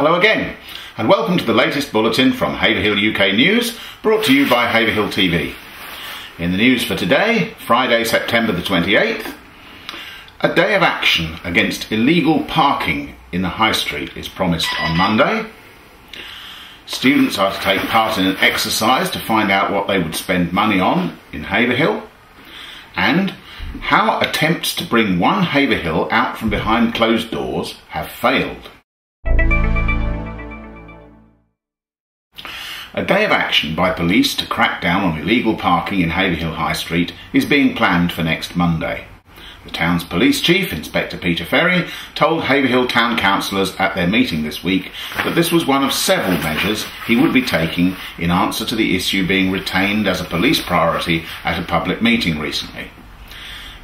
Hello again, and welcome to the latest bulletin from Haverhill UK News, brought to you by Haverhill TV. In the news for today, Friday, September the 28th, a day of action against illegal parking in the High Street is promised on Monday. Students are to take part in an exercise to find out what they would spend money on in Haverhill, and how attempts to bring one Haverhill out from behind closed doors have failed. A day of action by police to crack down on illegal parking in Haverhill High Street is being planned for next Monday. The town's police chief, Inspector Peter Ferry, told Haverhill town councillors at their meeting this week that this was one of several measures he would be taking in answer to the issue being retained as a police priority at a public meeting recently.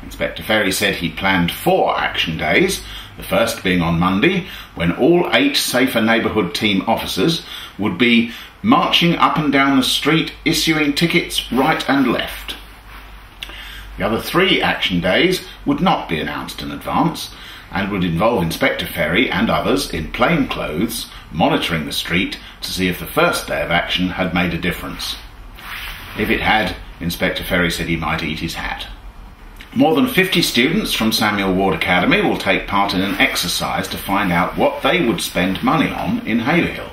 Inspector Ferry said he planned 4 action days, the first being on Monday, when all 8 Safer Neighbourhood Team officers would be marching up and down the street issuing tickets right and left. The other 3 action days would not be announced in advance and would involve Inspector Ferry and others in plain clothes monitoring the street to see if the first day of action had made a difference. If it had, Inspector Ferry said he might eat his hat. More than 50 students from Samuel Ward Academy will take part in an exercise to find out what they would spend money on in Haverhill.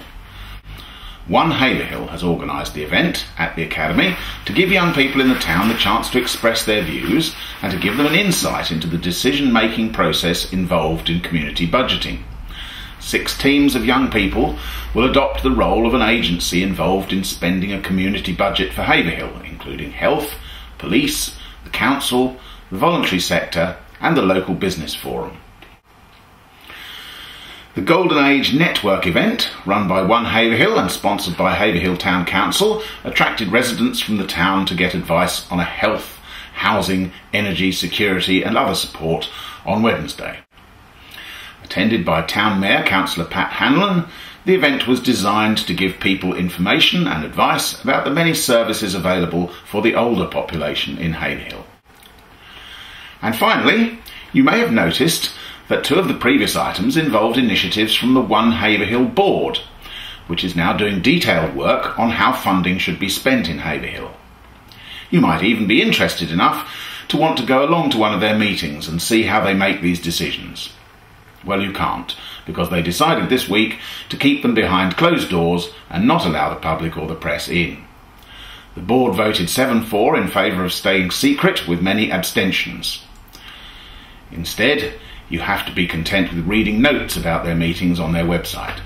One Haverhill has organised the event at the Academy to give young people in the town the chance to express their views and to give them an insight into the decision-making process involved in community budgeting. 6 teams of young people will adopt the role of an agency involved in spending a community budget for Haverhill, including health, police, the council, the voluntary sector and the local business forum. The Golden Age Network event, run by One Haverhill and sponsored by Haverhill Town Council, attracted residents from the town to get advice on health, housing, energy, security and other support on Wednesday. Attended by Town Mayor Councillor Pat Hanlon, the event was designed to give people information and advice about the many services available for the older population in Haverhill. And finally, you may have noticed that 2 of the previous items involved initiatives from the One Haverhill Board, which is now doing detailed work on how funding should be spent in Haverhill. You might even be interested enough to want to go along to one of their meetings and see how they make these decisions. Well, you can't, because they decided this week to keep them behind closed doors and not allow the public or the press in. The board voted 7-4 in favour of staying secret, with many abstentions. Instead, you have to be content with reading notes about their meetings on their website.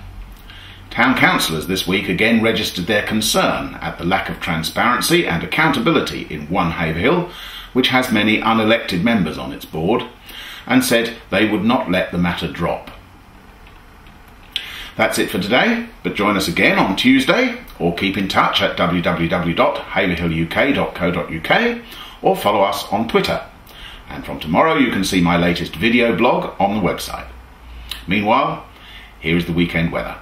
Town councillors this week again registered their concern at the lack of transparency and accountability in One Haverhill, which has many unelected members on its board, and said they would not let the matter drop. That's it for today, but join us again on Tuesday, or keep in touch at www.haverhilluk.co.uk, or follow us on Twitter. And from tomorrow you can see my latest video blog on the website. Meanwhile, here is the weekend weather.